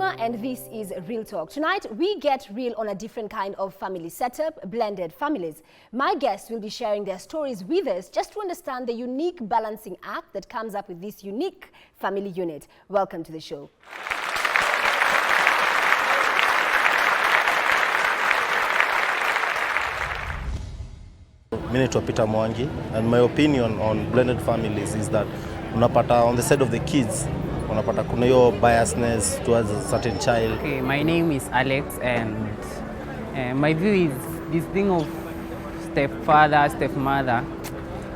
Tamima, and this is Real Talk. Tonight, we get real on a different kind of family setup, blended families. My guests will be sharing their stories with us just to understand the unique balancing act that comes up with this unique family unit. Welcome to the show. Mimi naitwa Peter Mwangi, and my opinion on blended families is that unapata on the side of the kids, unapata kuna hiyo biasness towards a certain child. Okay, my name is Alex, and my view is this thing of stepfather, stepmother,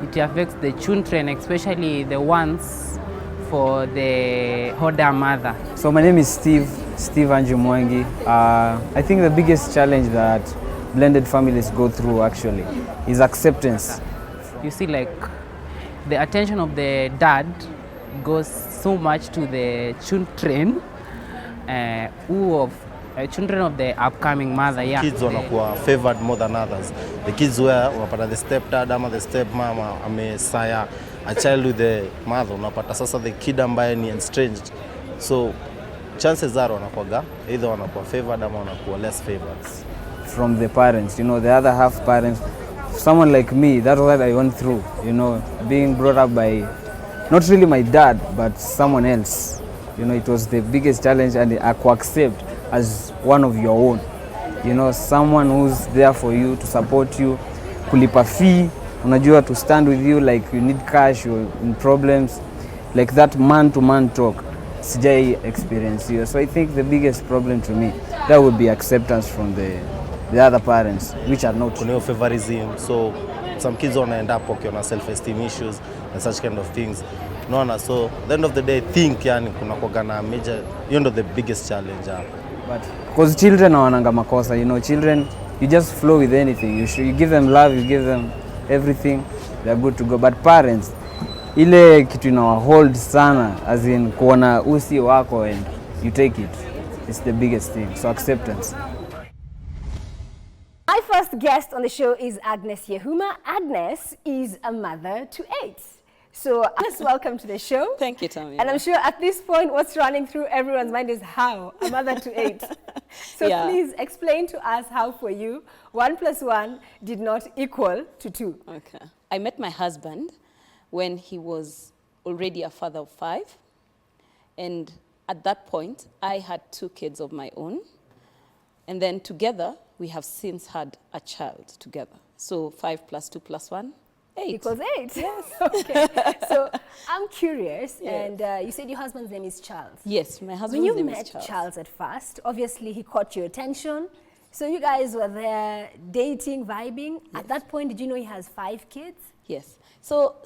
it affects the children, especially the ones for the older mother. So my name is Steve Anju Mwangi. I think the biggest challenge that blended families go through actually is acceptance. You see, like, the attention of the dad goes so much to the children children of the upcoming mother. Yeah. Kids wanakuwa favored more than others. The kids where unapata the stepdad ama the stepmama amesaya a child with the mother, unapata sasa the kid ambaye ni estranged. So chances are wanakuwa either wanakuwa favored ama wanakuwa less favored from the parents, you know, the other half parents. Someone like me, that's what I went through, you know, being brought up by not really my dad, but someone else. You know, it was the biggest challenge, and I could accept as one of your own. You know, someone who's there for you, to support you, kulipa fee, unajua, to stand with you, like you need cash, you're in problems, like that man-to-man talk. Sijai experience here. So I think the biggest problem to me, that would be acceptance from the other parents, which are not. Kuna favorism, so some kids wanna end up on self-esteem issues and such kind of things. No, so at the end of the day, think yani kuna kuwa major, you know, the biggest challenge. But because children hawananga makosa, you know, children, you just flow with anything. You give them love, you give them everything, they're good to go. But parents, ile kitu hold sana, as in kuona usi wako and you take it. It's the biggest thing. So acceptance. My first guest on the show is Agnes Yehuma. Agnes is a mother to 8. So Agnes, welcome to the show. Thank you, Tamima. And I'm sure at this point what's running through everyone's mind is how a mother to 8. So yeah. Please explain to us how for you 1 + 1 did not equal to 2. Okay. I met my husband when he was already a father of 5. And at that point, I had 2 kids of my own. And then together, we have since had a child together. So 5 + 2 + 1, 8. Equals 8. Yes. Okay. So I'm curious, yes. And you said your husband's name is Charles. Yes, my husband's name is Charles. When you met Charles at first, obviously he caught your attention. So you guys were there dating, vibing. Yes. At that point, did you know he has 5 kids? Yes. So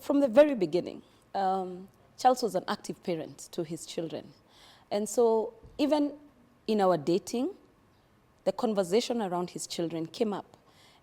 from the very beginning, Charles was an active parent to his children. And so even in our dating, the conversation around his children came up,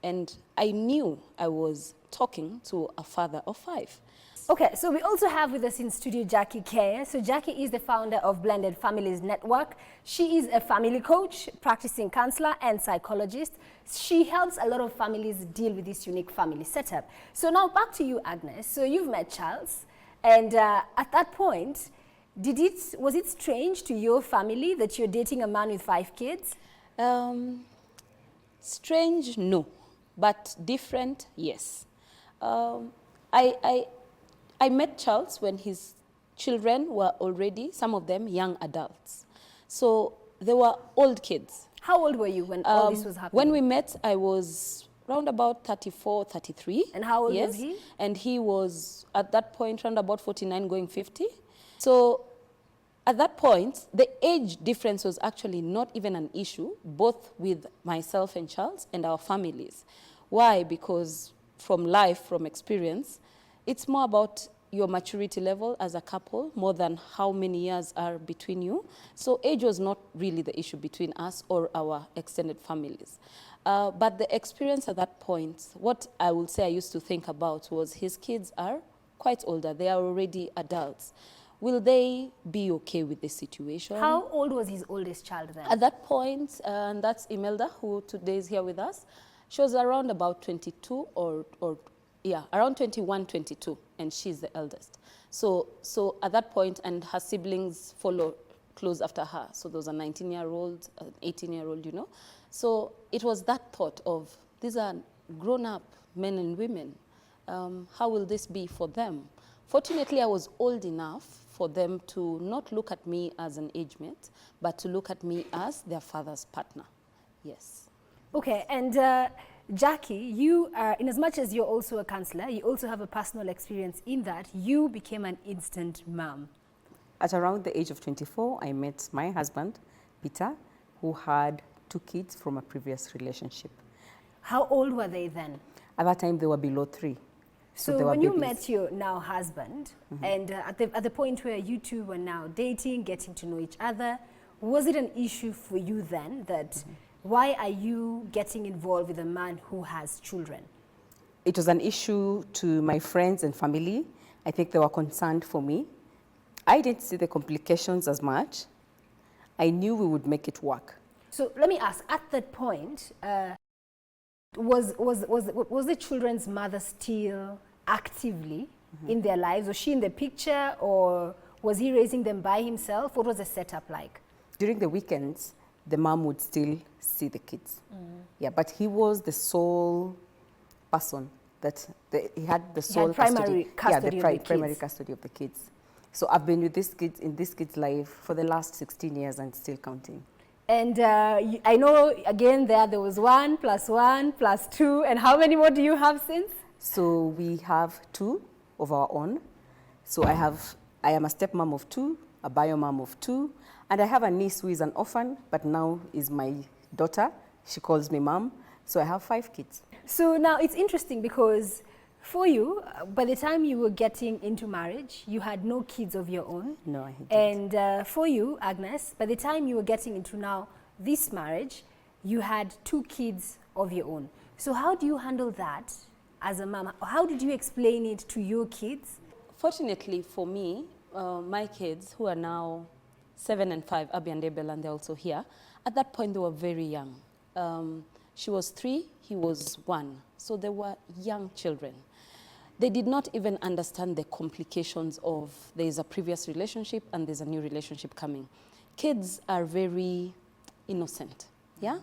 and I knew I was talking to a father of 5. Okay, so we also have with us in studio Jackie K. So Jackie is the founder of Blended Families Network. She is a family coach, practicing counselor, and psychologist. She helps a lot of families deal with this unique family setup. So now back to you, Agnes. So you've met Charles, and at that point, was it strange to your family that you're dating a man with 5 kids? Strange, no, but different, yes. I met Charles when his children were already, some of them, young adults. So they were old kids. How old were you when all this was happening? When we met, I was round about 34, 33. And how old was he? And he was, at that point, round about 49, going 50. So at that point, the age difference was actually not even an issue, both with myself and Charles and our families. Why? Because from life, from experience, it's more about your maturity level as a couple, more than how many years are between you. So age was not really the issue between us or our extended families. But the experience at that point, what I would say I used to think about was his kids are quite older. They are already adults. Will they be okay with this situation? How old was his oldest child then? At that point, and that's Imelda, who today is here with us, she was around about 22 around 21, 22, and she's the eldest. So at that point, and her siblings follow close after her. So there was a 19-year-old, an 18-year-old, you know. So it was that thought of, these are grown-up men and women. How will this be for them? Fortunately, I was old enough for them to not look at me as an age mate, but to look at me as their father's partner. Yes. Okay, and Jackie, you are, in as much as you're also a counselor, you also have a personal experience in that you became an instant mom. At around the age of 24, I met my husband, Peter, who had 2 kids from a previous relationship. How old were they then? At that time, they were below 3. So they were when you babies. met your now husband, and at the point where you two were now dating, getting to know each other, was it an issue for you then that why are you getting involved with a man who has children? It was an issue to my friends and family. I think they were concerned for me. I didn't see the complications as much. I knew we would make it work. So let me ask, at that point, was the children's mother still actively in their lives? Was she in the picture, or was he raising them by himself? What was the setup like? During the weekends, the mom would still see the kids. Yeah, but he was the sole person that he had the sole primary custody of the kids. primary custody of the kids. So I've been with these kids in this kid's life for the last 16 years and still counting. And I know, again, there was 1 + 1 + 2. And how many more do you have since? So we have 2 of our own. So I am a stepmom of 2, a bio mom of 2, and I have a niece who is an orphan, but now is my daughter. She calls me mom. So I have 5 kids. So now it's interesting because for you, by the time you were getting into marriage, you had no kids of your own. No, I didn't. And for you, Agnes, by the time you were getting into now this marriage, you had 2 kids of your own. So how do you handle that as a mom? How did you explain it to your kids? Fortunately for me, my kids, who are now 7 and 5, Abby and Abel, and they're also here, at that point they were very young. She was 3, he was 1. So they were young children. They did not even understand the complications of there is a previous relationship and there's a new relationship coming. Kids are very innocent, yeah?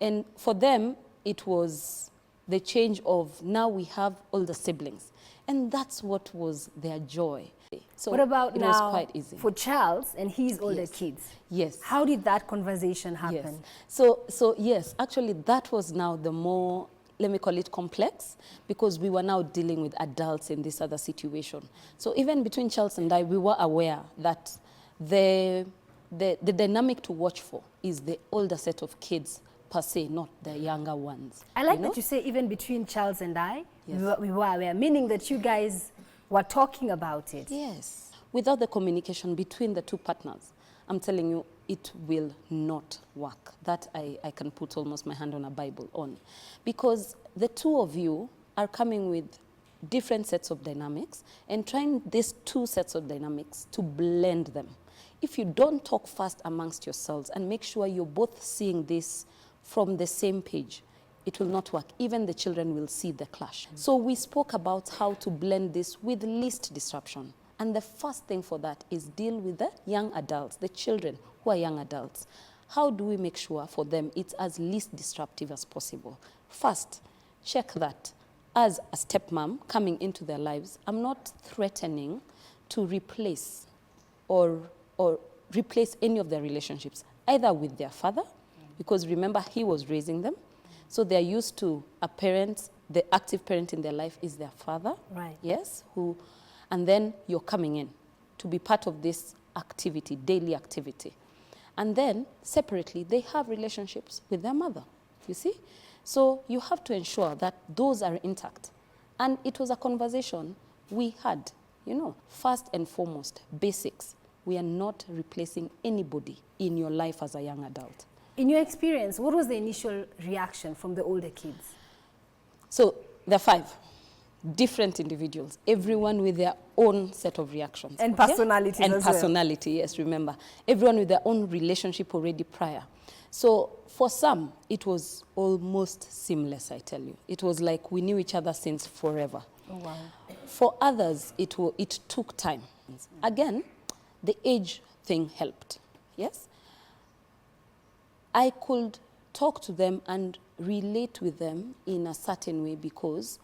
And for them, it was the change of now we have older siblings. And that's what was their joy. So what about it now was quite easy. for Charles and his older kids? Yes. How did that conversation happen? Yes. So yes, actually that was now the more, let me call it complex, because we were now dealing with adults in this other situation. So even between Charles and I, we were aware that the dynamic to watch for is the older set of kids per se, not the younger ones. I like that you say even between Charles and I, Yes. we were aware, meaning that you guys were talking about it. Yes. Without the communication between the 2 partners, I'm telling you, it will not work. That I can put almost my hand on a Bible on. Because the 2 of you are coming with different sets of dynamics and trying these 2 sets of dynamics to blend them. If you don't talk fast amongst yourselves and make sure you're both seeing this from the same page, it will not work. Even the children will see the clash. So we spoke about how to blend this with least disruption. And the first thing for that is deal with the young adults, the children who are young adults. How do we make sure for them it's as least disruptive as possible? First, check that as a stepmom coming into their lives, I'm not threatening to replace or replace any of their relationships, either with their father, because remember, he was raising them. So they're used to a parent, the active parent in their life is their father. Right. Yes, and then you're coming in to be part of this activity, daily activity. And then separately, they have relationships with their mother, you see? So you have to ensure that those are intact. And it was a conversation we had, you know, first and foremost, basics. We are not replacing anybody in your life as a young adult. In your experience, what was the initial reaction from the older kids? So there are 5 different individuals, everyone with their own set of reactions. And personalities And as well. personality, yes, remember. Everyone with their own relationship already prior. So for some, it was almost seamless, I tell you. It was like we knew each other since forever. Oh, wow. For others, it took time. Again, the age thing helped. yes, I could talk to them and relate with them in a certain way because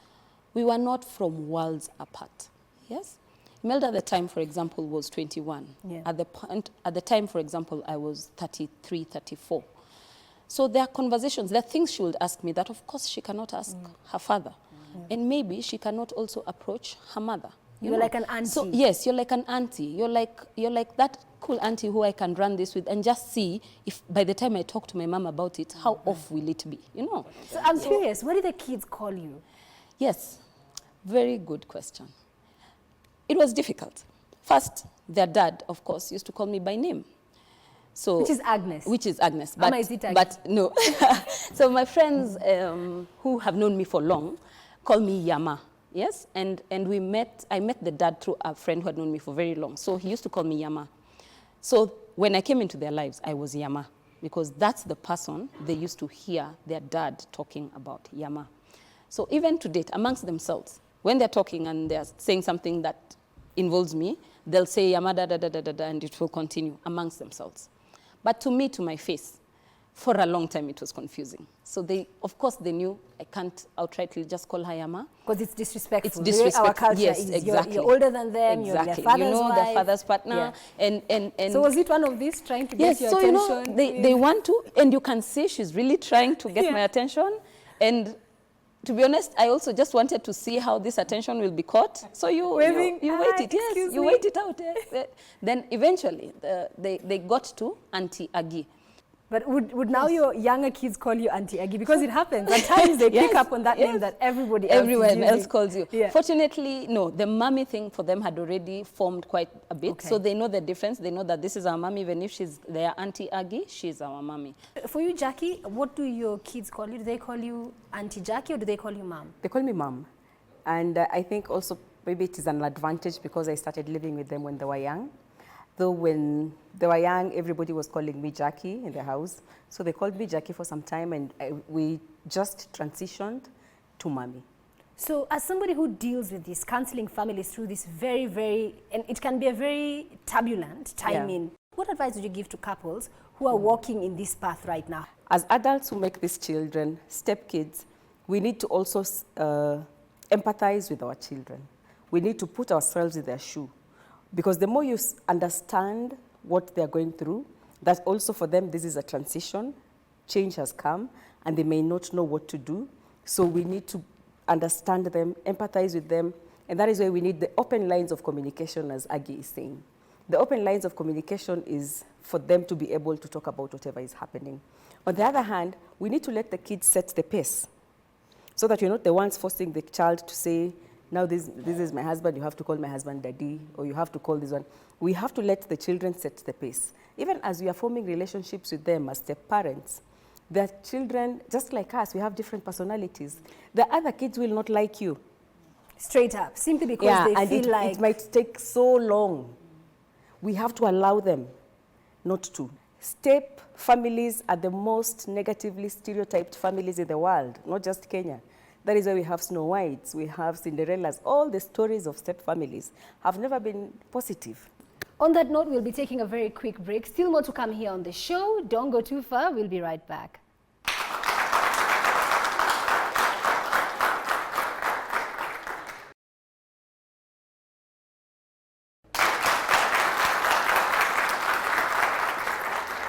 we were not from worlds apart, yes? Imelda at the time, for example, was 21. Yeah. At the time, for example, I was 33, 34. So there are conversations, there are things she would ask me that of course she cannot ask her father. And maybe she cannot also approach her mother. You're like an auntie. So yes, you're like an auntie. You're like that cool auntie who I can run this with and just see if by the time I talk to my mom about it, how off will it be, you know? So I'm curious, what do the kids call you? Yes, very good question. It was difficult. First, their dad, of course, used to call me by name. So, Which is Agnes. Which is Agnes. But, is it Agnes? But no. So my friends who have known me for long call me Yama. Yes, and I met the dad through a friend who had known me for very long. So he used to call me Yama. So when I came into their lives, I was Yama because that's the person they used to hear their dad talking about, Yama. So even to date, amongst themselves, when they're talking and they're saying something that involves me, they'll say Yama da da da da da, and it will continue amongst themselves. But to me, to my face, for a long time it was confusing. So they, of course, they knew I can't outrightly just call her Yama. Because it's disrespectful. It's disrespectful. Our culture yes, is exactly. You're older than them, exactly. you're their father's you know, wife. their father's partner. Yeah. And so was it one of these trying to yes, get your so attention? You know, they want to, and you can see she's really trying to get my attention. And to be honest, I also just wanted to see how this attention will be caught. So you wait it, yes, you wait it out. Yes. Then eventually, they got to Auntie Agi. But would now your younger kids call you Auntie Aggie? Because it happens. At times they pick up on that name that everyone else calls you. Yeah. Fortunately, no, the mommy thing for them had already formed quite a bit. Okay. So they know the difference. They know that this is our mommy. Even if she's their Auntie Aggie, she's our mommy. For you, Jackie, what do your kids call you? Do they call you Auntie Jackie or do they call you Mom? They call me mom. And I think also maybe it is an advantage because I started living with them when they were young. Though when they were young, everybody was calling me Jackie in the house. So they called me Jackie for some time and we just transitioned to mommy. So as somebody who deals with this, counseling families through this very, and it can be a very turbulent time in, what advice would you give to couples who are walking in this path right now? As adults who make these children, stepkids, we need to also empathize with our children. We need to put ourselves in their shoe. Because the more you understand what they're going through, that also for them this is a transition, change has come, and they may not know what to do. So we need to understand them, empathize with them, and that is why we need the open lines of communication, as Aggie is saying. The open lines of communication is for them to be able to talk about whatever is happening. On the other hand, we need to let the kids set the pace, so that you're not the ones forcing the child to say, now this is my husband, you have to call my husband daddy, or you have to call this one. We have to let the children set the pace. Even as we are forming relationships with them as their parents, their children, just like us, we have different personalities. The other kids will not like you. Straight up, simply because they feel like... it might take so long. We have to allow them not to. Step families are the most negatively stereotyped families in the world, not just Kenya. That is why we have Snow Whites, we have Cinderellas. All the stories of step families have never been positive. On that note, we'll be taking a very quick break. Still more to come here on the show. Don't go too far. We'll be right back.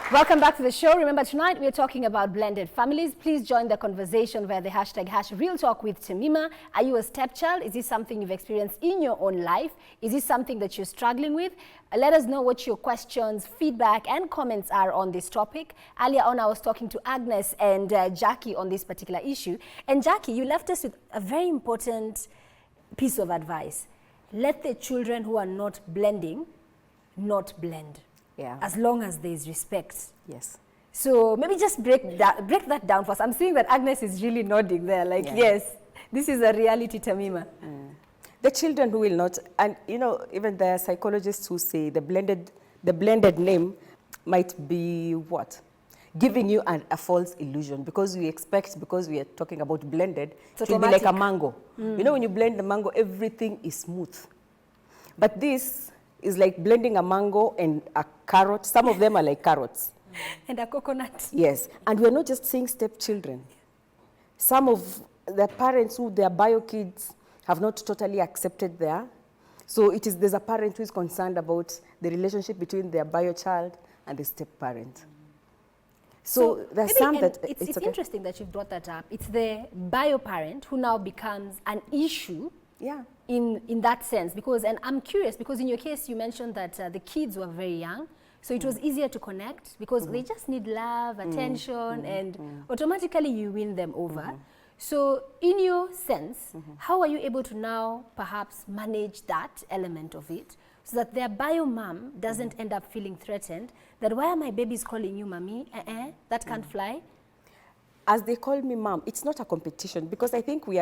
Welcome back to the show. Remember, tonight we're talking about blended families. Please join the conversation via the hashtag #RealTalkWithTamima. Are you a stepchild? Is this something you've experienced in your own life? Is this something that you're struggling with? Let us know what your questions, feedback, and comments are on this topic. Earlier on, I was talking to Agnes and Jackie on this particular issue. And Jackie, you left us with a very important piece of advice. Let the children who are not blending not blend. Yeah. As long as there is respect. Yes. So maybe just break that down for us. I'm seeing that Agnes is really nodding there, like, yes, this is a reality, Tamima. The children who will not, and you know, even there are psychologists who say the blended name might be what? Giving you a false illusion, because we expect, because we are talking about blended, it will be like a mango. You know, when you blend the mango, everything is smooth. But this is like blending a mango and a carrot. Some of them are like carrots. And a coconut. Yes, and we're not just saying stepchildren. Some of the parents who their bio kids have not totally accepted their, so there's a parent who is concerned about the relationship between their bio child and the step parent. So there's maybe, some and that it's okay. interesting that you've brought that up. It's the bio parent who now becomes an issue. Yeah. In that sense, because, and I'm curious, because in your case you mentioned that the kids were very young, so it was easier to connect because they just need love, attention, and automatically you win them over. So in your sense, how are you able to now perhaps manage that element of it so that their bio mom doesn't end up feeling threatened, that why are my babies calling you mommy? That can't fly? As they call me mom, it's not a competition, because I think we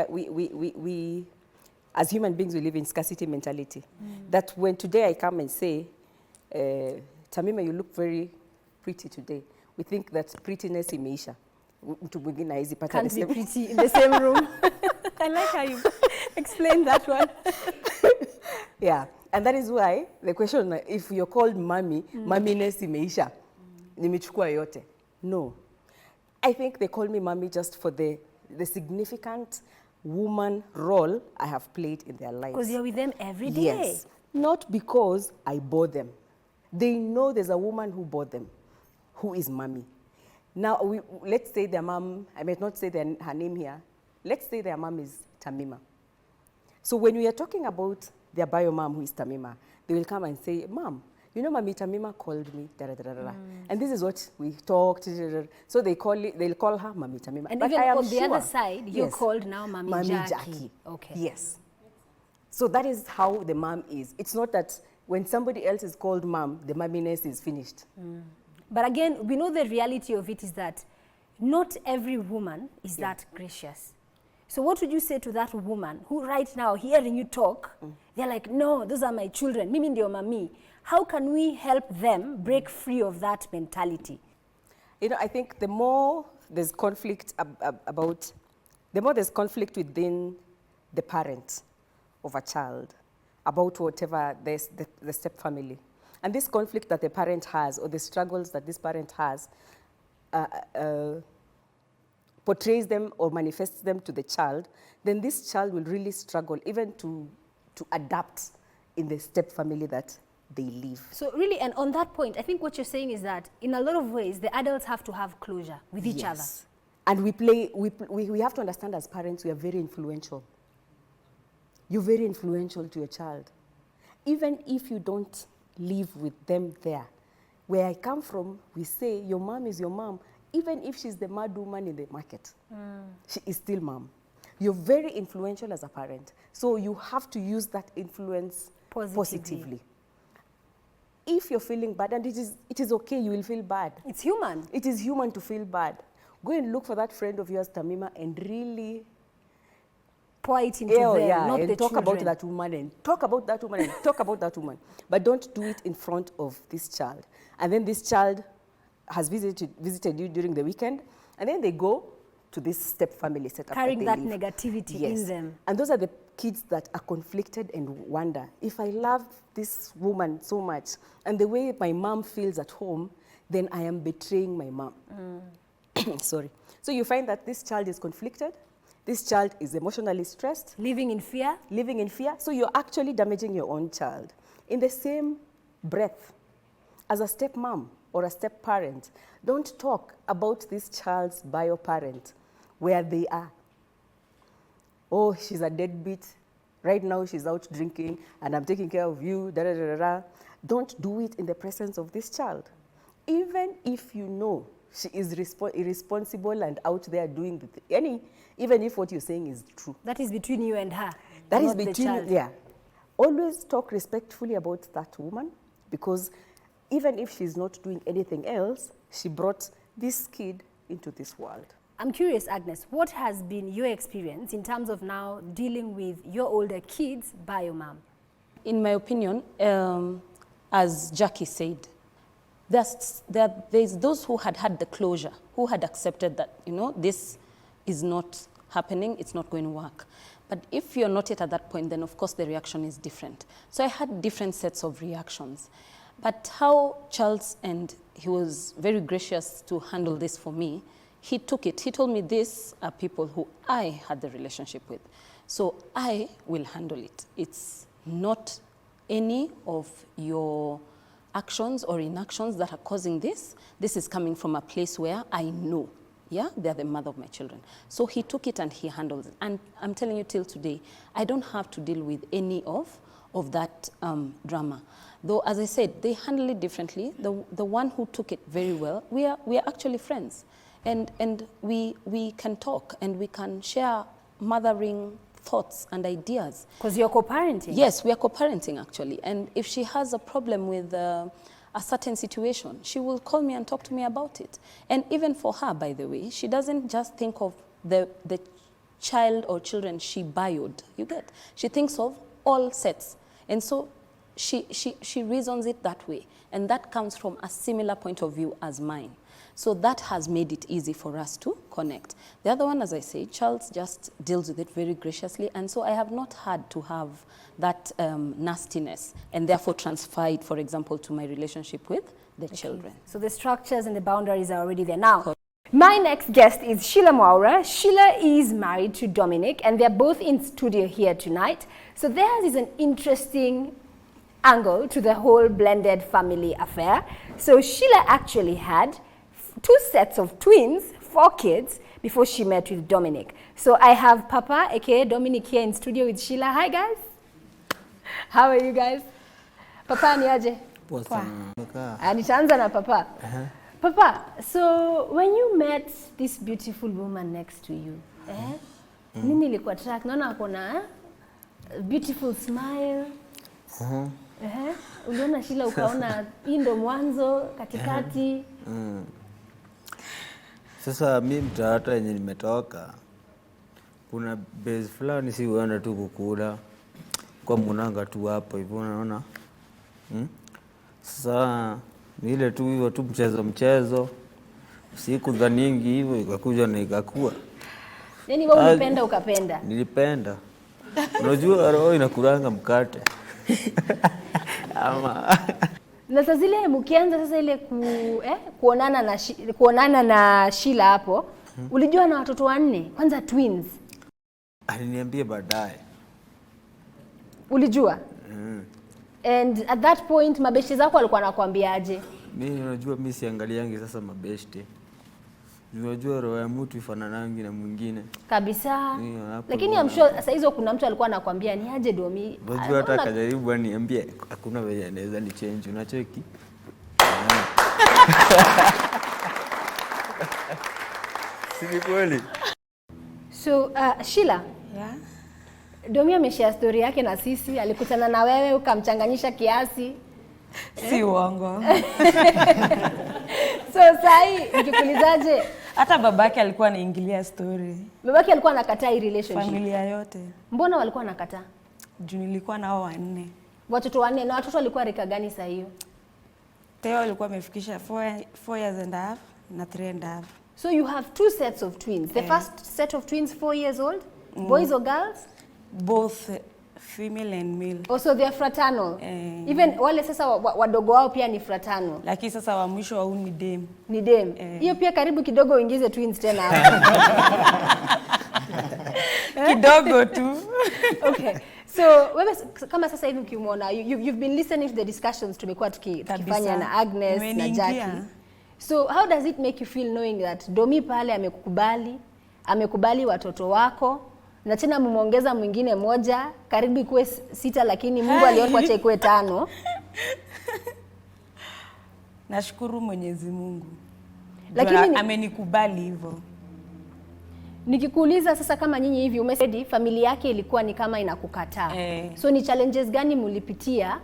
as human beings, we live in scarcity mentality. That when today I come and say, Tamima, you look very pretty today, we think that prettiness imeisha. Can't be pretty in the same room. I like how you explained that one. Yeah, and that is why the question, if you're called mommy, momminess imeisha, nimechukua yote. No. I think they call me mommy just for the significant woman role I have played in their lives. Because you're with them every day. Yes, not because I bore them. They know there's a woman who bore them, who is mommy. Now, let's say their mom, I might not say her name here, let's say their mom is Tamima. So when we are talking about their bio mom, who is Tamima, they will come and say, Mom, you know, Mommy Tamima called me, and this is what we talked. So they'll call her Mommy Tamima. And but even I am on the sure, other side, you're called now Mommy Jackie. Okay. Yes. So that is how the mom is. It's not that when somebody else is called mom, the momminess is finished. But again, we know the reality of it is that not every woman is that gracious. So what would you say to that woman who right now, hearing you talk, they're like, no, those are my children, mimi ndio mami. How can we help them break free of that mentality? You know, I think the more there's conflict the more there's conflict within the parent of a child about whatever the step family. And this conflict that the parent has, or the struggles that this parent has, portrays them or manifests them to the child, then this child will really struggle even to adapt in the step family that they live. So really, and on that point, I think what you're saying is that in a lot of ways, the adults have to have closure with each other. And we have to understand as parents, we are very influential. You're very influential to your child. Even if you don't live with them there. Where I come from, we say, your mom is your mom. Even if she's the mad woman in the market, she is still mom. You're very influential as a parent. So you have to use that influence positively. If you're feeling bad, and it is okay, you will feel bad. It's human. It is human to feel bad. Go and look for that friend of yours, Tamima, and really pour it into them, not and the talk children. about that woman, and talk about that woman, and talk about that woman. But don't do it in front of this child. And then this child has visited you during the weekend, and then they go to this step family setup. Carrying that negativity in them. And those are the kids that are conflicted and wonder, if I love this woman so much, and the way my mom feels at home, then I am betraying my mom. Sorry. So you find that this child is conflicted, this child is emotionally stressed. Living in fear. Living in fear. So you're actually damaging your own child. In the same breath, as a step mom or a step parent, don't talk about this child's bio parent, where they are. Oh, she's a deadbeat. Right now she's out drinking and I'm taking care of you. Da, da, da, da, da. Don't do it in the presence of this child. Even if you know she is irresponsible and out there doing even if what you're saying is true. That is between you and her. That is between you, yeah. Always talk respectfully about that woman, because even if she's not doing anything else, she brought this kid into this world. I'm curious, Agnes, what has been your experience in terms of now dealing with your older kids by your mom? In my opinion, as Jackie said, there's those who had the closure, who had accepted that, this is not happening, it's not going to work. But if you're not yet at that point, then of course the reaction is different. So I had different sets of reactions. But how Charles, and he was very gracious to handle this for me, he took it. He told me, these are people who I had the relationship with. So I will handle it. It's not any of your actions or inactions that are causing this. This is coming from a place where I know, yeah, they're the mother of my children. So he took it and he handled it. And I'm telling you, till today, I don't have to deal with any of that drama. Though, as I said, they handle it differently. The one who took it very well, we are actually friends. And we can talk and we can share mothering thoughts and ideas. Because you're co-parenting? Yes, we are co-parenting actually. And if she has a problem with a certain situation, she will call me and talk to me about it. And even for her, by the way, she doesn't just think of the child or children she bioed, you get? She thinks of all sets. And so she reasons it that way. And that comes from a similar point of view as mine. So that has made it easy for us to connect. The other one, as I say, Charles just deals with it very graciously, and so I have not had to have that nastiness and therefore transfer it, for example, to my relationship with the children. So the structures and the boundaries are already there. Now, my next guest is Sheila Mwaura. Sheila is married to Dominic, and they're both in studio here tonight. So theirs is an interesting angle to the whole blended family affair. So Sheila actually had 2 sets of twins, 4 kids, before she met with Dominic. So I have Papa, aka Dominic, here in studio with Sheila. Hi guys. How are you guys? Papa ni aje? Nitaanza na Papa. Papa, so when you met this beautiful woman next to you, nini ilikuwa attract? Naona akona beautiful smile. Uliona Sheila ukaona hii ndo mwanzo, katikati. Sasa mimi mtaata yenye nimetoka, kuna base fulani si uenda tu kukula kwa munanga tu hapo hivyo, unaona. Sasa ni ile tu hivyo tu mchezo siku za nyingi hivyo ikakuja na ikakua. Yaani wewe ulipenda ukapenda? Nilipenda. Unajua roho inakulanga mkate. Ama na sasa zile mkianza sasa ile kuonana na Sheila hapo, ulijua na watoto 4, kwanza twins. Aliniambia baadaye. Ulijua? And at that point mabeshte zako walikuwa wanakuambia aje? Mimi unajua mimi siangaliangi sasa mabeshte. Unajua roho ya mtu ifananangi na mwingine. Kabisa. Lakini I'm sure sasa hizo kuna mtu alikuwa anakuambia ni aje Domi. Unajua hata kajaribu aniambie hakuna vile anaweza ni change, unacheki? Si kweli? So Sheila. Yeah. Domi ameshare story yake na sisi, alikutana na wewe ukamchanganyisha kiasi. Si uongo. So sahi nikikuulizaje? Hata babake alikuwa anaingilia story. Babake alikuwa anakataa hii relationship. Familia yote. Mbona walikuwa anakataa? Juu nilikuwa nao 4. Watoto 4, na watoto walikuwa rika gani saa hiyo? Theo alikuwa amefikisha 4 years and a half na 3 and a half. So you have 2 sets of twins. The first set of twins 4 years old, boys or girls? Both female and male. Also they are fraternal. Even wale sasa wadogo wao pia ni fraternal. Lakini sasa wa mwisho wao ni dem. Ni dem. Hiyo pia karibu kidogo uingize twins tena hapo. Kidogo tu. Okay. So wewe kama sasa hivi ukimwona, you've been listening to the discussions tumekuwa tukifanya na Agnes na Jackie. So how does it make you feel knowing that Domi pale amekubali watoto wako, na tena mumeongeza mwingine moja, karibu ikuwe 6, lakini Mungu aliona kuacha ikuwe 5. Nashukuru Mwenyezi Mungu. Lakini amenikubali hivyo. Nikikuuliza sasa kama nyinyi hivi umesedi familia yake ilikuwa ni kama inakukataa. So ni challenges gani mulipitia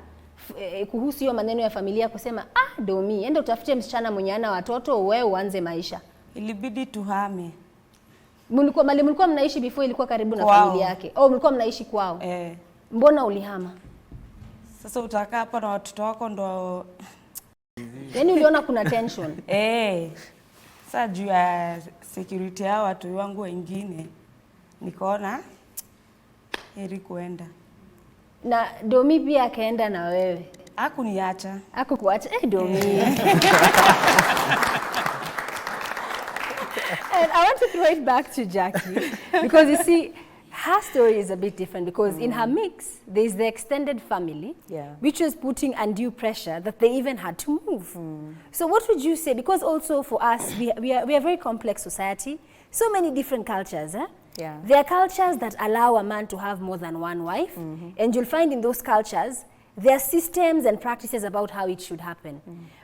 kuhusu hiyo maneno ya familia kusema Domi, enda utafute msichana mwenye ana watoto wewe uanze maisha? Ilibidi tuhame. Mlikuwa mnaishi before ilikuwa karibu na familia yake? Mlikuwa mnaishi kwao? Mbona ulihama? Sasa utakaa hapa na watoto wako ndo yaani uliona kuna tension? Sasa juu ya security ya watu wangu wengine nikaona heri kuenda. Na Domi pia akaenda na wewe? Hakuniacha. Hakukuacha? Domi. And I want to throw it back to Jackie because you see, her story is a bit different because in her mix, there's the extended family, which was putting undue pressure that they even had to move. So what would you say? Because also for us, we are a very complex society, so many different cultures. There are cultures that allow a man to have more than one wife, and you'll find in those cultures, there are systems and practices about how it should happen.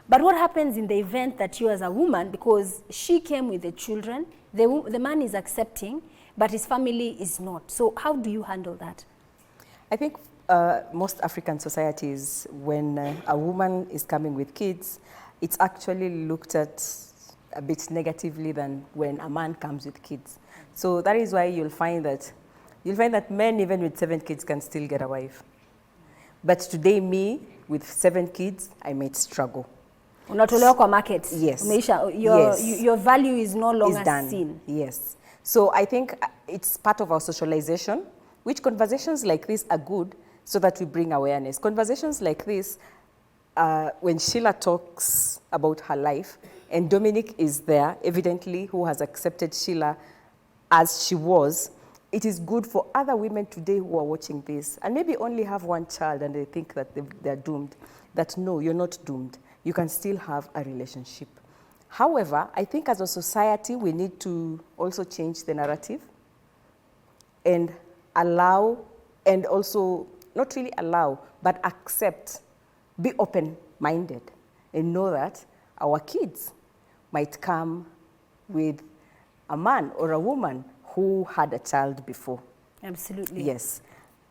But what happens in the event that you as a woman, because she came with the children, the man is accepting, but his family is not. So how do you handle that? I think most African societies, when a woman is coming with kids, it's actually looked at a bit negatively than when a man comes with kids. So that is why you'll find that men even with 7 kids can still get a wife. But today me with 7 kids, I might struggle. Unatolewa kwa market. Yes. Your value is no longer seen. Yes. So I think it's part of our socialization, which conversations like this are good so that we bring awareness. Conversations like this, when Sheila talks about her life, and Dominic is there, evidently, who has accepted Sheila as she was, it is good for other women today who are watching this and maybe only have one child and they think that they're doomed, that no, you're not doomed. You can still have a relationship. However, I think as a society, we need to also change the narrative and allow, and also not really allow, but accept, be open-minded and know that our kids might come with a man or a woman who had a child before. Absolutely. Yes.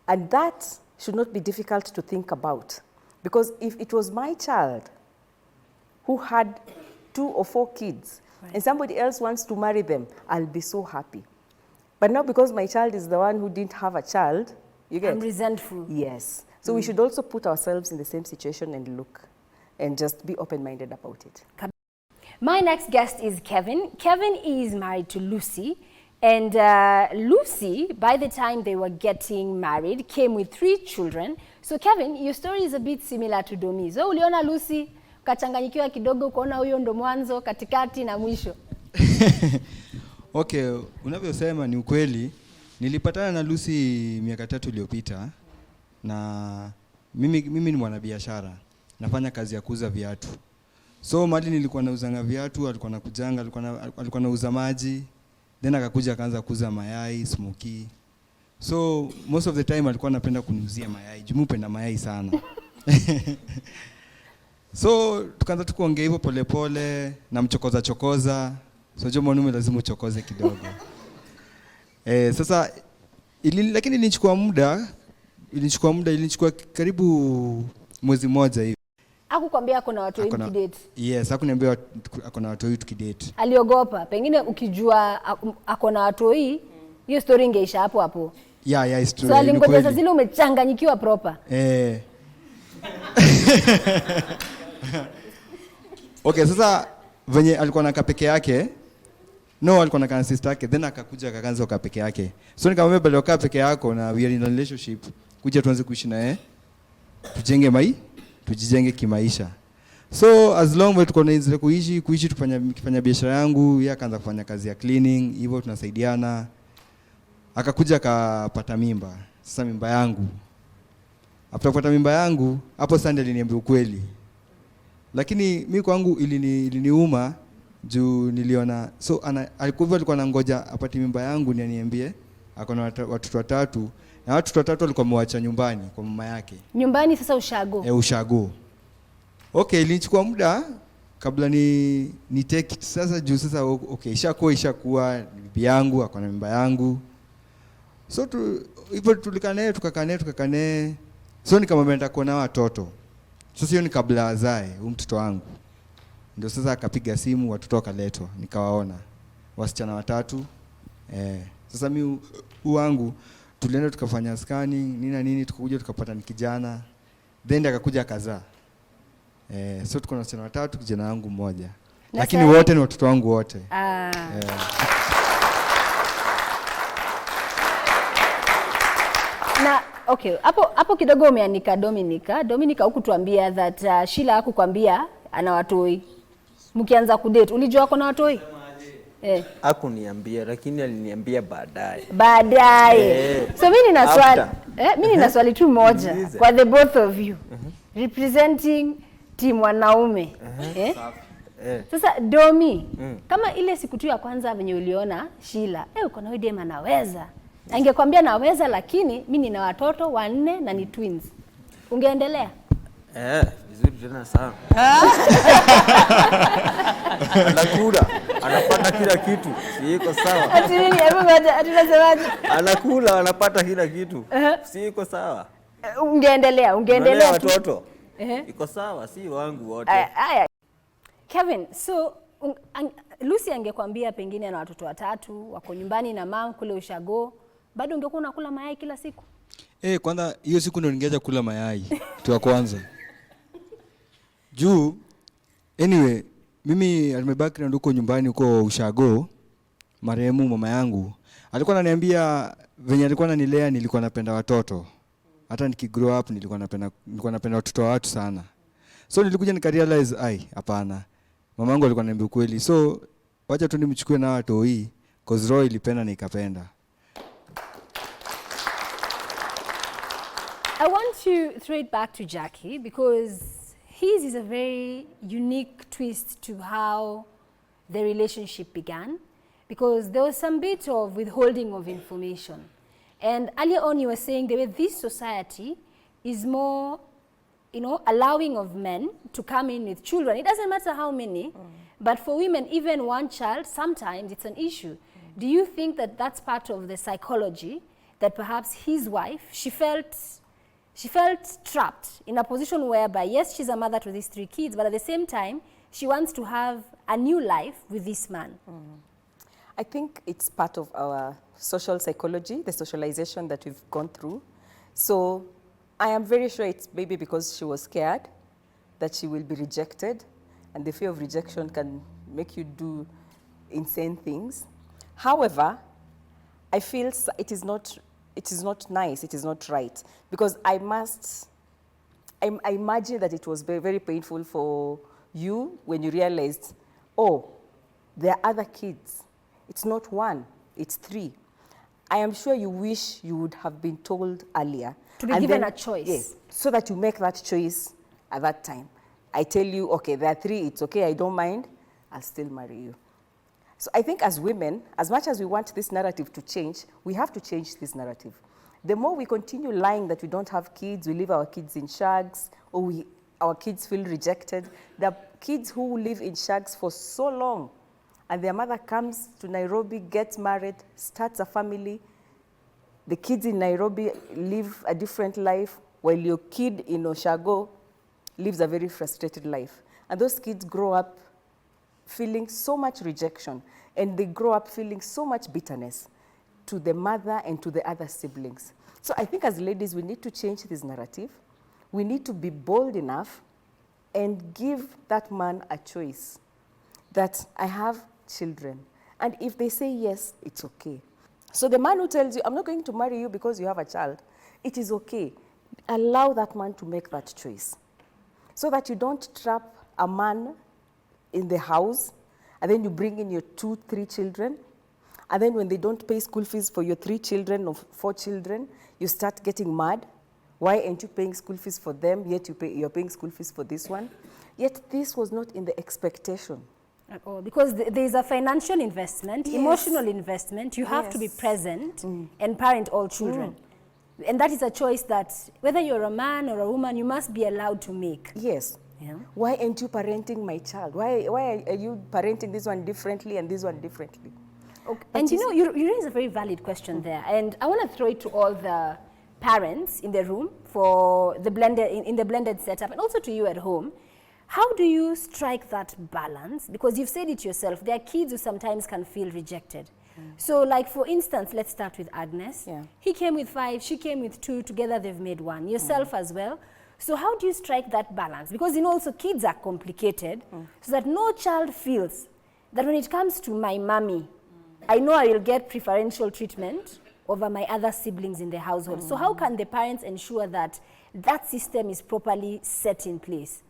And that should not be difficult to think about. Because if it was my child who had 2 or 4 kids, and somebody else wants to marry them, I'll be so happy. But now because my child is the one who didn't have a child, you get? I'm resentful. Yes. So we should also put ourselves in the same situation and look, and just be open-minded about it. My next guest is Kevin. Kevin is married to Lucy. And Lucy, by the time they were getting married, came with 3 children. So Kevin, your story is a bit similar to Domi. So uliona Lucy, ukachanganyikiwa kidogo, ukaona huyo ndo mwanzo, katikati na mwisho. Okay, unavyosema ni ukweli. Nilipatana na Lucy miaka 3 iliyopita na mimi ni mwanabiashara. Nafanya kazi ya kuuza viatu. So mali nilikuwa nauzanga viatu, alikuwa nakujanga, alikuwa nauza maji. Then akakuja akaanza kuuza mayai, smoky. So most of the time alikuwa anapenda kuniuzia mayai. Jumupenda mayai sana. So tukaanza tukuongea hivyo polepole na chokoza. So jo mwanaume lazima uchokoze kidogo. Sasa lakini ilinichukua karibu mwezi mmoja hivi. Hakukwambia kuna watu wengi tukidate? Yes, hakuniambia akona watu wengi tukidate. Aliogopa. Pengine ukijua akona watu wengi, hiyo story ingeisha hapo hapo. Yeah, it's true. So alingoja zile umechanganyikiwa proper. Okay, sasa venye alikuwa anakaa peke yake, alikuwa anakaa na sister yake, then akakuja akaanza kukaa peke yake. So nikamwambia bado kaa peke yako na we are in a relationship, kuja tuanze kuishi naye, tujijenge kimaisha. So as long as tuko naendelea kuishi tufanya biashara yangu, yeye akaanza kufanya kazi ya cleaning, hivyo tunasaidiana. Akakuja akapata mimba. Sasa mimba yangu. After kupata mimba yangu, hapo Sunday aliniambia ukweli. Lakini mimi kwangu iliniuma juu niliona alikuwa anangoja apate mimba yangu ni aniambie akona watoto 3 na watoto 3 walikuwa amewacha nyumbani kwa mama yake. Nyumbani sasa ushago. Ushago. Okay, ilinichukua muda kabla ni take it. Sasa juu sasa okay, ishakuwa bibi yangu akona mimba yangu. So hivyo tukakaa naye. So nikamwambia nitakuwa na watoto. Sasa hiyo ni kabla azae mtoto wangu. Ndio sasa akapiga simu, watoto wakaletwa, nikawaona. Wasichana 3. Sasa mimi wangu tulienda tukafanya scanning, nini tukakuja tukapata ni kijana. Then akakuja akazaa. So tuko na wasichana 3, kijana wangu mmoja. Lakini wote ni watoto wangu wote. Okay, hapo kidogo umeanika Dominica. Dominica hukutuambia that Sheila hakukwambia ana watoi. Mkianza kudate, ulijua ako na watoi? Hakuniambia, lakini aliniambia baadaye. So mimi nina swali tu moja kwa the both of you. Representing team wanaume. Sasa Domi, kama ile siku tu ya kwanza venye uliona Sheila, uko na dem anaweza. Angekwambia naweza, lakini mimi nina watoto 4 na ni twins. Ungeendelea? Vizuri tena sana. Anakula, anapata kila kitu. Siko sawa. Ati mimi atunasemaje? Anakula, anapata kila kitu. Siko sawa. Ungeendelea watoto. Iko sawa, si wangu wote. Kevin, so Lucy angekwambia pengine na watoto 3 wako nyumbani na mama kule ushago, bado ungekuwa unakula mayai kila siku? Kwanza hiyo siku ndo ningeacha kula mayai tu ya kwanza. Juu anyway, mimi alimebaki na huko nyumbani huko ushago, marehemu mama yangu alikuwa ananiambia venye alikuwa ananilea, nilikuwa napenda watoto. Hata nikigrow up nilikuwa napenda watoto wa watu sana. So nilikuja nikarealize hapana. Mamangu alikuwa ananiambia ukweli. So wacha tu nimchukue na watu hii cause roho ilipenda na ikapenda. I want to throw it back to Jackie because his is a very unique twist to how the relationship began, because there was some bit of withholding of information. And earlier on you were saying the way this society is more, allowing of men to come in with children. It doesn't matter how many, but for women, even one child, sometimes it's an issue. Do you think that that's part of the psychology, that perhaps his wife, she felt trapped in a position whereby, yes, she's a mother to these 3 kids, but at the same time, she wants to have a new life with this man? I think it's part of our social psychology, the socialization that we've gone through. So I am very sure it's maybe because she was scared that she will be rejected, and the fear of rejection can make you do insane things. However, I feel it is not nice, it is not right, because I imagine that it was very, very painful for you when you realized, there are other kids. It's not 1, it's 3. I am sure you wish you would have been told earlier. To be given a choice. Yes, so that you make that choice at that time. I tell you, okay, there are 3, it's okay, I don't mind, I'll still marry you. So I think as women, as much as we want this narrative to change, we have to change this narrative. The more we continue lying that we don't have kids, we leave our kids in shags, or our kids feel rejected. There are kids who live in shags for so long, and their mother comes to Nairobi, gets married, starts a family. The kids in Nairobi live a different life, while your kid in Oshago lives a very frustrated life. And those kids grow up feeling so much rejection, and they grow up feeling so much bitterness to the mother and to the other siblings. So I think as ladies, we need to change this narrative. We need to be bold enough and give that man a choice, that I have children. And if they say yes, it's okay. So the man who tells you, I'm not going to marry you because you have a child, it is okay. Allow that man to make that choice, so that you don't trap a man in the house, and then you bring in your 2, 3 children, and then when they don't pay school fees for your 3 children or 4 children, you start getting mad. Why aren't you paying school fees for them, yet you're paying school fees for this one? Yet this was not in the expectation. At all, because there's a financial investment, emotional investment. You have to be present and parent all children. And that is a choice that, whether you're a man or a woman, you must be allowed to make. Yes. Yeah. Why aren't you parenting my child? Why are you parenting this one differently and this one differently? Okay. And you raise a very valid question there. And I want to throw it to all the parents in the room for the in the blended setup, and also to you at home. How do you strike that balance? Because you've said it yourself, there are kids who sometimes can feel rejected. So like, for instance, let's start with Agnes. Yeah. He came with 5, she came with 2, together they've made 1. Yourself as well. So how do you strike that balance? Because also kids are complicated, so that no child feels that when it comes to my mommy, I know I will get preferential treatment over my other siblings in the household. So how can the parents ensure that that system is properly set in place?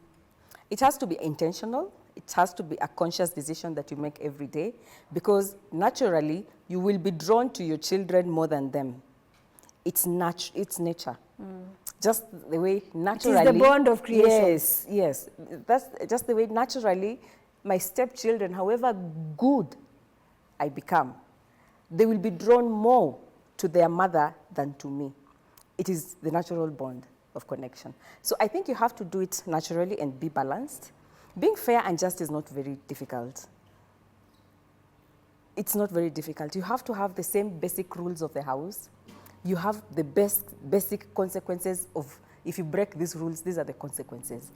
It has to be intentional. It has to be a conscious decision that you make every day, because naturally you will be drawn to your children more than them. It's nature. Just the way naturally. It is the bond of creation. Yes, yes. That's just the way naturally my stepchildren, however good I become, they will be drawn more to their mother than to me. It is the natural bond of connection. So I think you have to do it naturally and be balanced. Being fair and just is not very difficult. It's not very difficult. You have to have the same basic rules of the house. You have the basic consequences of, if you break these rules, these are the consequences.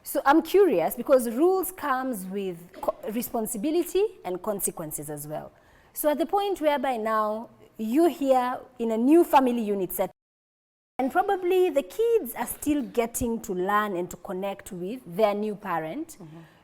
So I'm curious, because rules comes with responsibility and consequences as well. So at the point whereby now you're here in a new family unit set, and probably the kids are still getting to learn and to connect with their new parent.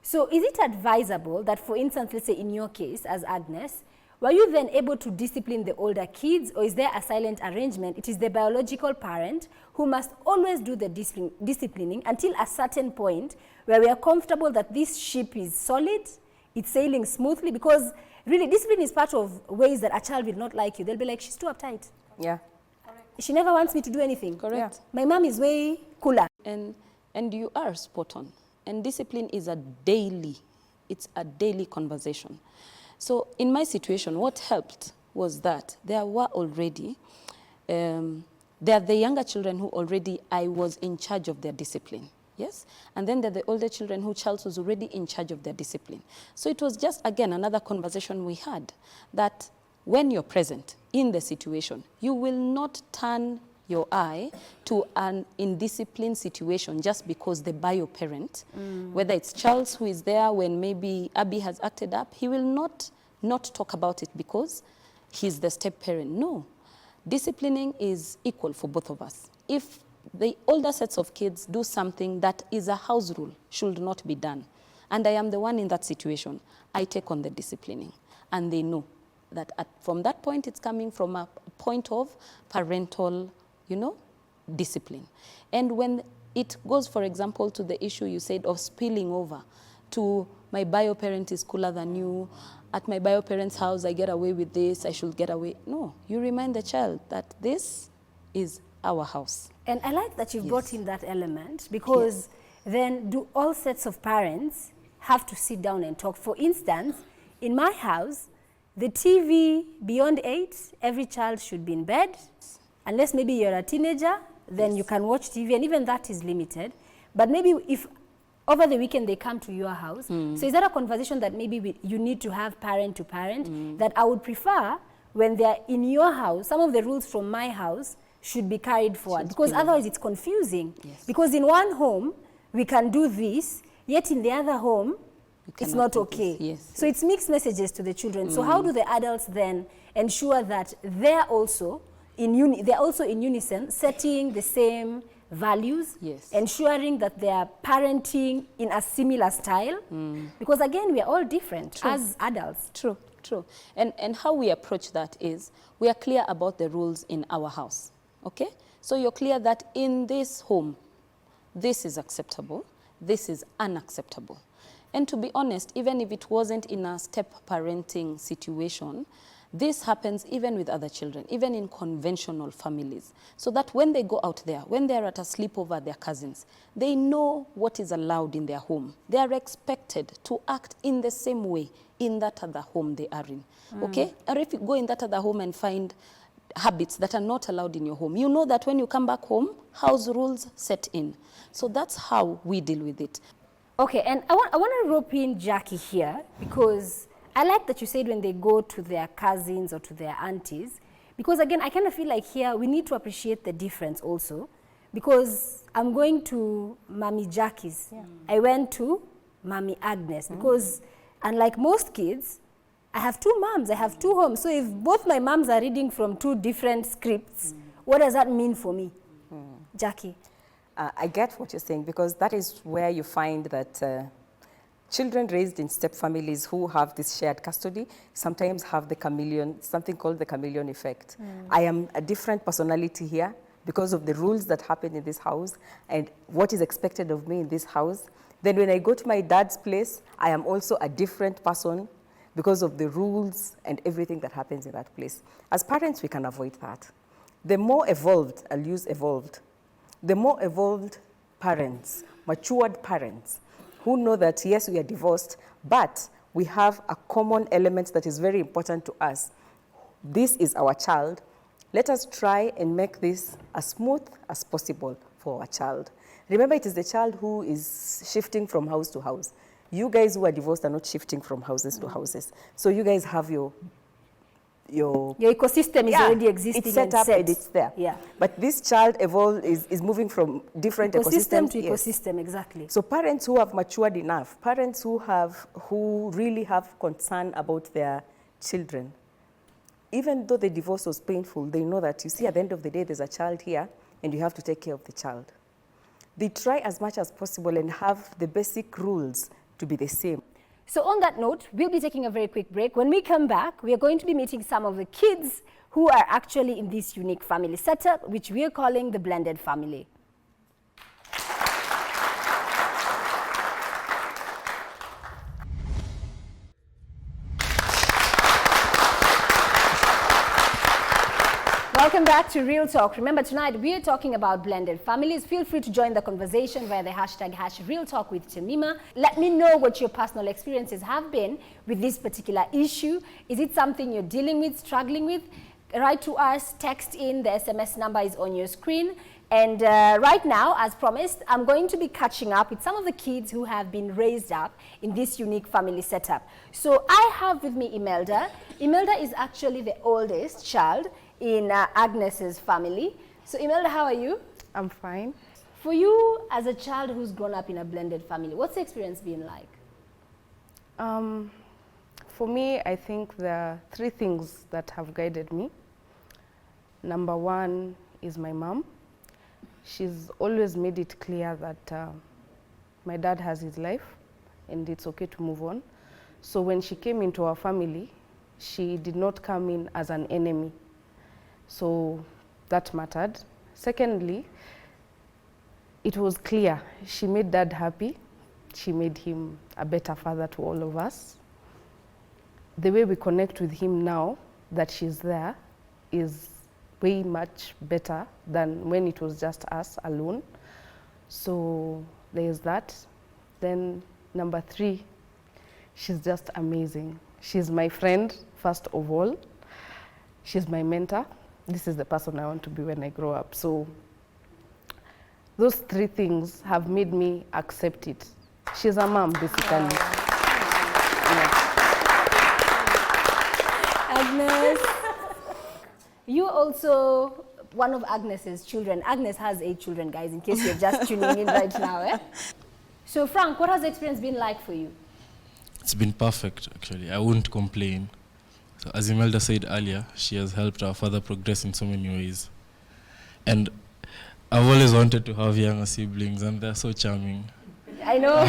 So is it advisable that, for instance, let's say in your case as Agnes, were you then able to discipline the older kids, or is there a silent arrangement? It is the biological parent who must always do the disciplining until a certain point where we are comfortable that this ship is solid, it's sailing smoothly, because really discipline is part of ways that a child will not like you. They'll be like, she's too uptight. Yeah. She never wants me to do anything. Correct. Yeah. My mom is way cooler. And you are spot on. And discipline is it's a daily conversation. So in my situation, what helped was that there were already, there are the younger children who already I was in charge of their discipline. Yes? And then there are the older children who Charles was already in charge of their discipline. So it was just, again, another conversation we had, that when you're present in the situation, you will not turn your eye to an indisciplined situation just because the bio parent, whether it's Charles who is there when maybe Abby has acted up, he will not talk about it because he's the step parent. No. Disciplining is equal for both of us. If the older sets of kids do something that is a house rule, should not be done, and I am the one in that situation, I take on the disciplining. And they know that from that point, it's coming from a point of parental, discipline. And when it goes, for example, to the issue you said of spilling over to my bio parent is cooler than you, at my bio parent's house, I get away with this, I should get away. No, you remind the child that this is our house. And I like that you've brought in that element, because then do all sets of parents have to sit down and talk? For instance, in my house, the TV beyond 8, every child should be in bed. Unless maybe you're a teenager, then you can watch TV, and even that is limited. But maybe if over the weekend they come to your house, so is that a conversation that maybe you need to have parent to parent, that I would prefer when they're in your house, some of the rules from my house should be carried forward, because otherwise it's confusing. Yes. Because in one home, we can do this, yet in the other home, it's not okay. Yes. So it's mixed messages to the children. So how do the adults then ensure that they're also in unison, setting the same values, ensuring that they are parenting in a similar style? Because again, we are all different as adults. True, true. And how we approach that is, we are clear about the rules in our house, okay? So you're clear that in this home, this is acceptable, this is unacceptable. And to be honest, even if it wasn't in a step parenting situation, this happens even with other children, even in conventional families. So that when they go out there, when they're at a sleepover at their cousins, they know what is allowed in their home. They are expected to act in the same way in that other home they are in, okay? Or if you go in that other home and find habits that are not allowed in your home, you know that when you come back home, house rules set in. So that's how we deal with it. Okay, and I want to rope in Jackie here, because I like that you said when they go to their cousins or to their aunties, because again, I kind of feel like here we need to appreciate the difference also, because I'm going to Mommy Jackie's. I went to Mommy Agnes, because unlike most kids, I have two moms, I have two homes. So if both my moms are reading from two different scripts, what does that mean for me? Jackie? I get what you're saying, because that is where you find that Children raised in step families who have this shared custody sometimes have the chameleon, something called the chameleon effect. I am a different personality here because of the rules that happen in this house and what is expected of me in this house. Then when I go to my dad's place, I am also a different person because of the rules and everything that happens in that place. As parents, we can avoid that. The more evolved, I'll use evolved, the more evolved parents, matured parents, who know that, yes, we are divorced, but we have a common element that is very important to us. This is our child. Let us try and make this as smooth as possible for our child. Remember, it is the child who is shifting from house to house. You guys who are divorced are not shifting from houses to houses. So you guys have your ecosystem is already existing. It's set up and it's there. Yeah. But this child is moving from different ecosystem ecosystems to ecosystem, exactly. So parents who have matured enough, parents who really have concern about their children, even though the divorce was painful, they know that, you see, at the end of the day, there's a child here and you have to take care of the child. They try as much as possible and have the basic rules to be the same. So on that note, we'll be taking a very quick break. When we come back, we are going to be meeting some of the kids who are actually in this unique family setup, which we are calling the blended family. Welcome back to Real Talk. Remember, tonight we are talking about blended families. Feel free to join the conversation via the hashtag #RealTalkWithTamima. Let me know what your personal experiences have been with this particular issue. Is it something you're dealing with, struggling with? Write to us, text in, the SMS number is on your screen. And right now, as promised, I'm going to be catching up with some of the kids who have been raised up in this unique family setup. So I have with me Imelda. Imelda is actually the oldest child in Agnes's family. So Imelda, how are you? I'm fine. For you, as a child who's grown up in a blended family, what's the experience been like? For me, I think there are three things that have guided me. Number one is my mom. She's always made it clear that my dad has his life and it's okay to move on. So when she came into our family, she did not come in as an enemy. So that mattered. Secondly, it was clear. She made dad happy. She made him a better father to all of us. The way we connect with him now that she's there is way much better than when it was just us alone. So there's that. Then number three, she's just amazing. She's my friend, first of all. She's my mentor. This is the person I want to be when I grow up. So those three things have made me accept it. She's a mom, basically. Yeah. Agnes, you're also one of Agnes's children. Agnes has 8 children, guys, in case you're just tuning in right now. Eh? So Frank, what has the experience been like for you? It's been perfect, actually. I wouldn't complain. So as Imelda said earlier, she has helped our father progress in so many ways. And I've always wanted to have younger siblings, and they're so charming. I know.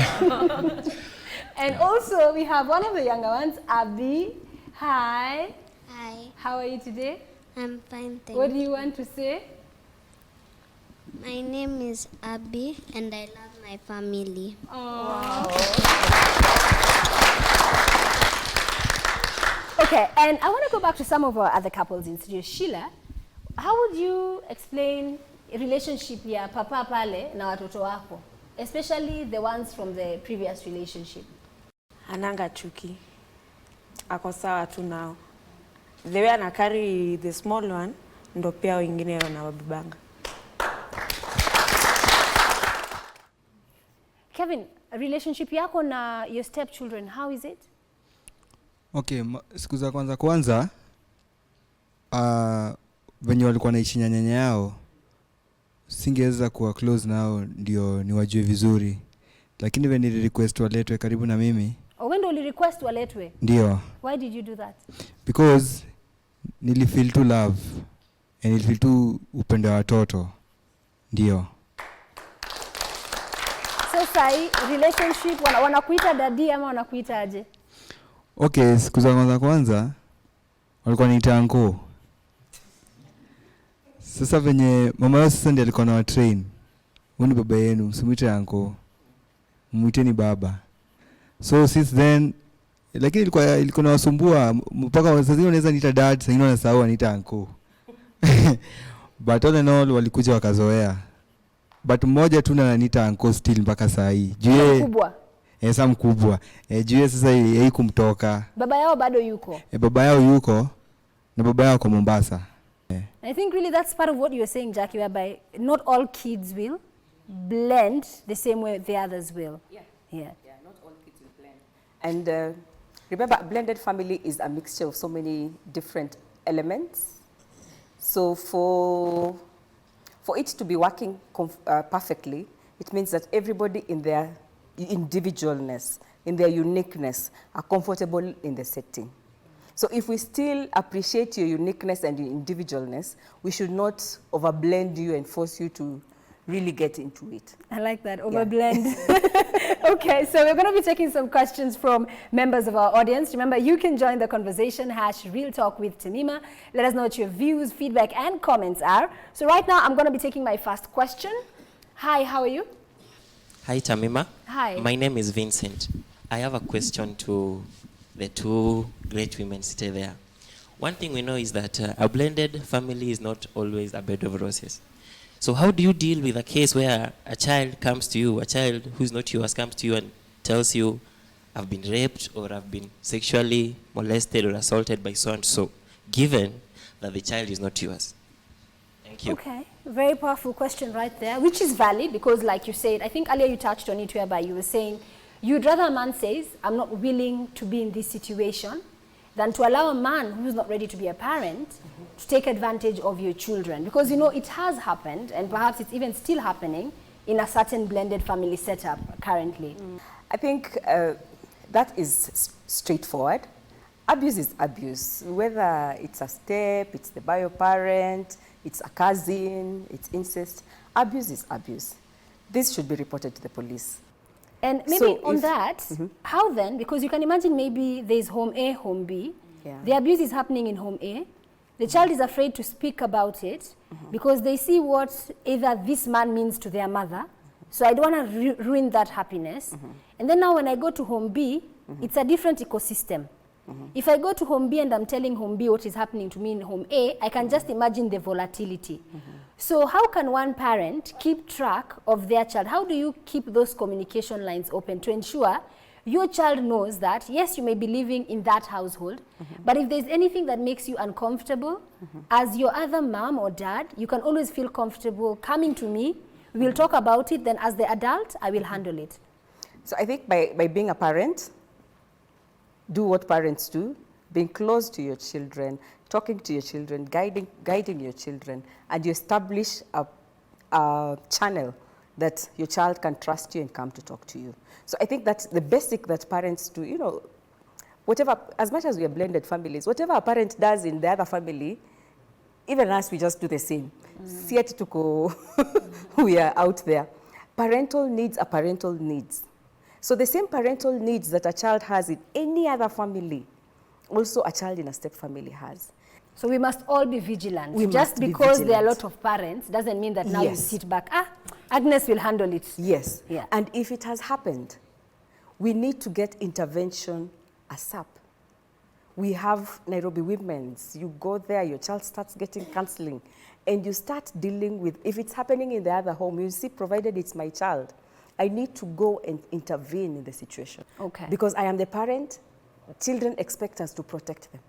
And also, we have one of the younger ones, Abby. Hi. Hi. How are you today? I'm fine, thank What do you want to say? My name is Abby, and I love my family. Okay, and I want to go back to some of our other couples in studio. Sheila, how would you explain relationship ya papa pale na watoto wako, especially the ones from the previous relationship? Ananga chuki. Ako sawa tu nao. The way ana carry the small one, ndo pia wengine wanawabibanga. Kevin, relationship yako na your stepchildren, how is it? Okay, siku za kwanza venye walikuwa naishi na nyanya yao, singeweza kuwa close nao ndio niwajue vizuri. Lakini when nili request waletwe karibu na mimi. When do you request waletwe? Ndio. Why did you do that? Because nili feel to love and nili feel to upendo wa watoto. Ndio. So sahi relationship wanakuita daddy ama wanakuita aje? Okay, siku za kwanza walikuwa niita uncle. Sasa venye mama yao sasa ndiye alikuwa na train. Huyu ni baba yenu, msimuite uncle. Muiteni baba. So since then, lakini ilikuwa nawasumbua mpaka sasa hivi unaweza niita dad, sasa hivi wanasahau aniita uncle. But all in all walikuja wakazoea. But mmoja tu ananiita uncle still mpaka saa hii. Juu Mkubwa. Sasa mkubwa. Juu sasa yeye kumtoka. Baba yao bado yuko. Baba yao yuko na baba yao kwa Mombasa. I think really that's part of what you're saying, Jackie, whereby not all kids will blend the same way the others will. Yeah. Yeah. Yeah, not all kids will blend. And remember, a blended family is a mixture of so many different elements. So for it to be working perfectly, it means that everybody in their individualness, in their uniqueness, are comfortable in the setting. So if we still appreciate your uniqueness and your individualness, we should not overblend you and force you to really get into it. I like that, overblend. Yeah. Okay, so we're going to be taking some questions from members of our audience. Remember, you can join the conversation, #RealTalk with Tamima. Let us know what your views, feedback, and comments are. So right now, I'm going to be taking my first question. Hi, how are you? Hi, Tamima. Hi. My name is Vincent. I have a question to the two great women sitting there. One thing we know is that a blended family is not always a bed of roses. So how do you deal with a case where a child comes to you, a child who's not yours comes to you and tells you, I've been raped or I've been sexually molested or assaulted by so and so, given that the child is not yours? Thank you. Okay, very powerful question right there, which is valid because like you said, I think earlier you touched on it whereby you were saying, you'd rather a man says, I'm not willing to be in this situation, than to allow a man who's not ready to be a parent to take advantage of your children. Because, you know, it has happened, and perhaps it's even still happening in a certain blended family setup currently. I think that is straightforward. Abuse is abuse. Whether it's a step, it's the bio parent, it's a cousin, it's incest, abuse is abuse. This should be reported to the police. And maybe so on that, how then, because you can imagine maybe there's home A, home B, the abuse is happening in home A, the child is afraid to speak about it because they see what either this man means to their mother, so I don't want to ruin that happiness. And then now when I go to home B, it's a different ecosystem. If I go to home B and I'm telling home B what is happening to me in home A, I can just imagine the volatility. So how can one parent keep track of their child? How do you keep those communication lines open to ensure your child knows that, yes, you may be living in that household, but if there's anything that makes you uncomfortable, as your other mom or dad, you can always feel comfortable coming to me, we'll talk about it, then as the adult, I will handle it. So I think by being a parent, do what parents do, being close to your children, talking to your children, guiding your children, and you establish a channel that your child can trust you and come to talk to you. So I think that's the basic that parents do. You know, whatever, as much as we are blended families, whatever a parent does in the other family, even us, we just do the same. We are out there. Parental needs are parental needs. So the same parental needs that a child has in any other family, also a child in a step family has. So we must all be vigilant. Just because there are a lot of parents doesn't mean that now you sit back, Agnes will handle it. Yes. Yeah. And if it has happened, we need to get intervention ASAP. We have Nairobi Women's. You go there, your child starts getting counseling, and you start dealing with, if it's happening in the other home, you see, provided it's my child, I need to go and intervene in the situation. Okay. Because I am the parent, children expect us to protect them.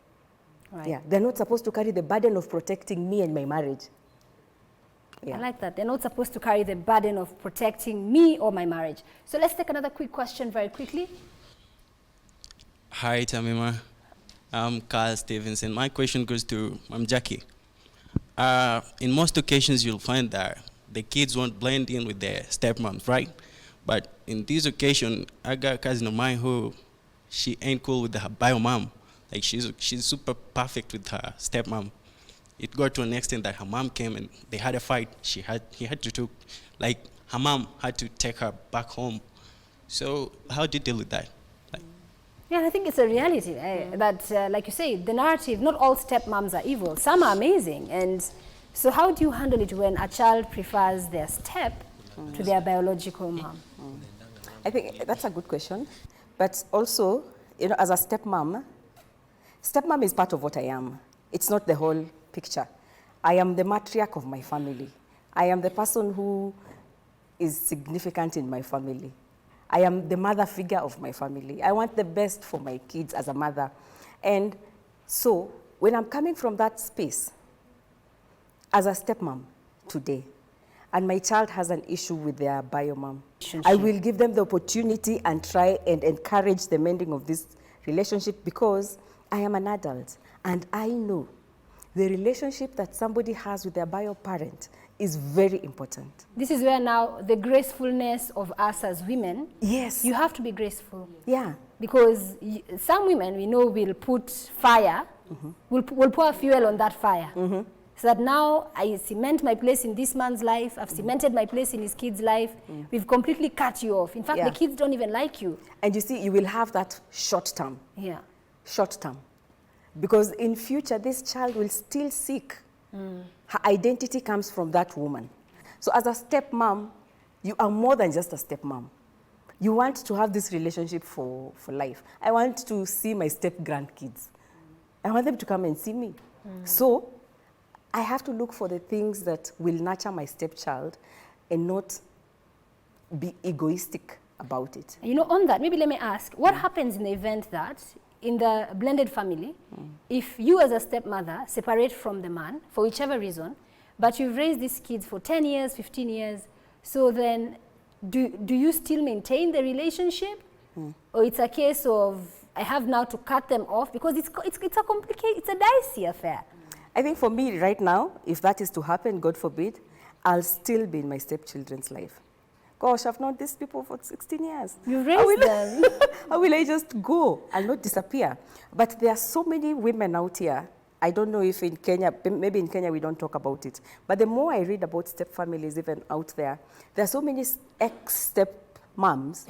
Right. Yeah, they're not supposed to carry the burden of protecting me and my marriage. Yeah. I like that. They're not supposed to carry the burden of protecting me or my marriage. So let's take another quick question very quickly. Hi, Tamima. I'm Carl Stevenson. My question goes to Jackie. In most occasions, you'll find that the kids won't blend in with their stepmoms, right? But in this occasion, I got a cousin of mine who, she ain't cool with her bio mom. Like she's super perfect with her stepmom. It got to an extent that her mom came and they had a fight. Her mom had to take her back home So how do you deal with that? Yeah, I think it's a reality that, like you say, the narrative, not all stepmoms are evil. Some are amazing. And so how do you handle it when a child prefers their step to their biological mom? I think that's a good question. But also, as a stepmom, stepmom is part of what I am. It's not the whole picture. I am the matriarch of my family. I am the person who is significant in my family. I am the mother figure of my family. I want the best for my kids as a mother. And so when I'm coming from that space, as a stepmom today, and my child has an issue with their biomom, I will give them the opportunity and try and encourage the mending of this relationship, because I am an adult and I know the relationship that somebody has with their bio parent is very important. This is where now the gracefulness of us as women, yes, you have to be graceful. Yeah. Because some women we know will put fire, will pour fuel on that fire. So that now I cement my place in this man's life, I've cemented my place in his kid's life, we've completely cut you off. In fact, the kids don't even like you. And you see, you will have that short term. Yeah. Short term. Because in future, this child will still seek. Her identity comes from that woman. So as a stepmom, you are more than just a stepmom. You want to have this relationship for life. I want to see my step-grandkids. I want them to come and see me. So I have to look for the things that will nurture my stepchild and not be egoistic about it. On that, maybe let me ask, what happens in the event that in the blended family, if you as a stepmother separate from the man for whichever reason, but you've raised these kids for 10 years, 15 years, so then do you still maintain the relationship? Or it's a case of, I have now to cut them off, because it's a complicated, it's a dicey affair. I think for me right now, if that is to happen, God forbid, I'll still be in my stepchildren's life. Gosh, I've known these people for 16 years. You raised them. How will I just go? I'll not disappear. But there are so many women out here. I don't know if in Kenya, maybe in Kenya we don't talk about it. But the more I read about step families even out there are so many ex-stepmoms,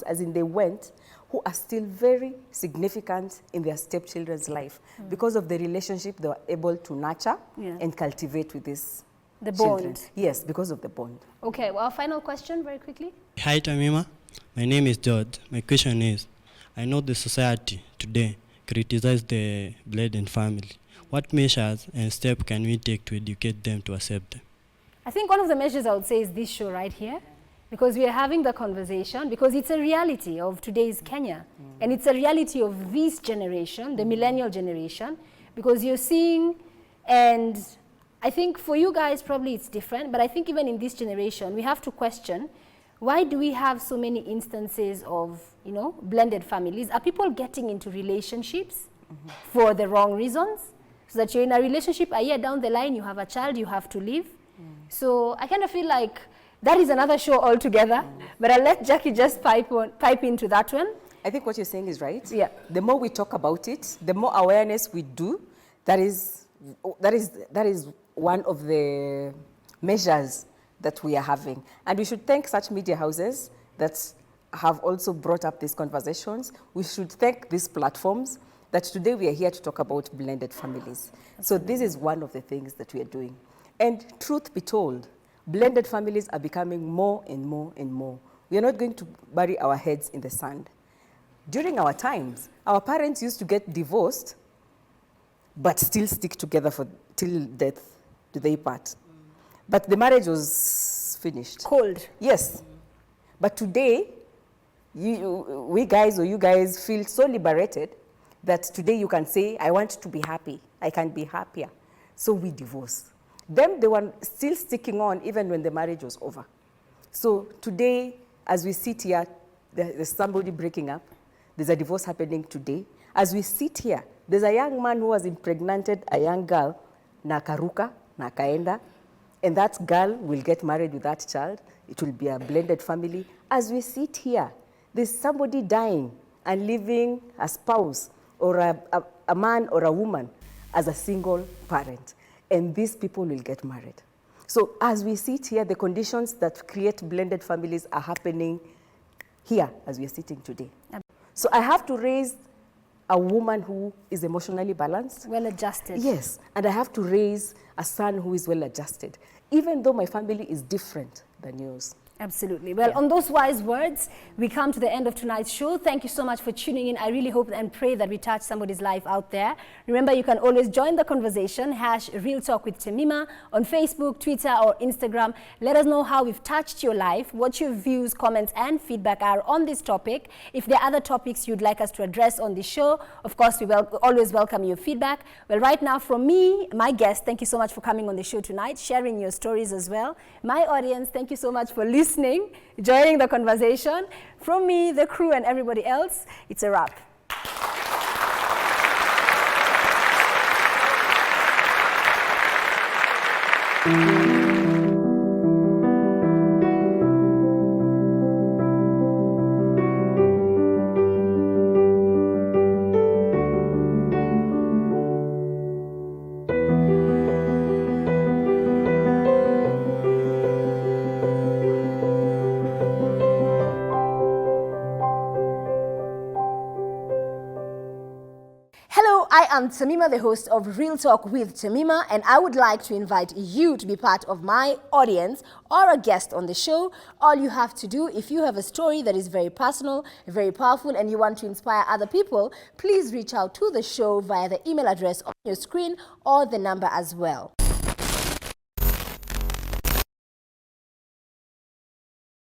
as in they went, who are still very significant in their stepchildren's life because of the relationship they were able to nurture and cultivate with this. The children. bond. Yes, because of the bond. Okay, well, final question very quickly. Hi, Tamima. My name is George. My question is, I know the society today criticizes the blended family. What measures and steps can we take to educate them to accept them? I think one of the measures I would say is this show right here, because we are having the conversation, because it's a reality of today's Kenya, and it's a reality of this generation, the millennial generation, because you're seeing, and I think for you guys probably it's different, but I think even in this generation we have to question, why do we have so many instances of blended families? Are people getting into relationships for the wrong reasons? So that you're in a relationship, a year down the line you have a child, you have to leave. So I kind of feel like that is another show altogether, but I'll let Jackie just pipe into that one. I think what you're saying is right. Yeah. The more we talk about it, the more awareness we do, that is one of the measures that we are having. And we should thank such media houses that have also brought up these conversations. We should thank these platforms that today we are here to talk about blended families. So this is one of the things that we are doing. And truth be told, blended families are becoming more and more and more. We are not going to bury our heads in the sand. During our times, our parents used to get divorced, but still stick together till death do they part. But the marriage was finished. Cold. Yes. But today, you guys feel so liberated that today you can say, I want to be happy. I can be happier. So we divorce. Them, they were still sticking on even when the marriage was over. So today, as we sit here, there's somebody breaking up. There's a divorce happening today. As we sit here, there's a young man who has impregnated a young girl, Nakaruka, Nakaenda, and that girl will get married with that child. It will be a blended family. As we sit here, there's somebody dying and leaving a spouse or a man or a woman as a single parent. And these people will get married. So as we sit here, the conditions that create blended families are happening here as we are sitting today. So I have to raise a woman who is emotionally balanced. Well-adjusted. Yes, and I have to raise a son who is well-adjusted, even though my family is different than yours. Absolutely. Well, on those wise words, we come to the end of tonight's show. Thank you so much for tuning in. I really hope and pray that we touch somebody's life out there. Remember, you can always join the conversation, #Real Talk with Tamima on Facebook, Twitter, or Instagram. Let us know how we've touched your life, what your views, comments, and feedback are on this topic. If there are other topics you'd like us to address on the show, of course, we will always welcome your feedback. Well, right now, from me, my guest, thank you so much for coming on the show tonight, sharing your stories as well. My audience, thank you so much for listening, joining the conversation. From me, the crew, and everybody else, it's a wrap. I'm Tamima, the host of Real Talk with Tamima, and I would like to invite you to be part of my audience or a guest on the show. All you have to do, if you have a story that is very personal, very powerful, and you want to inspire other people, please reach out to the show via the email address on your screen or the number as well.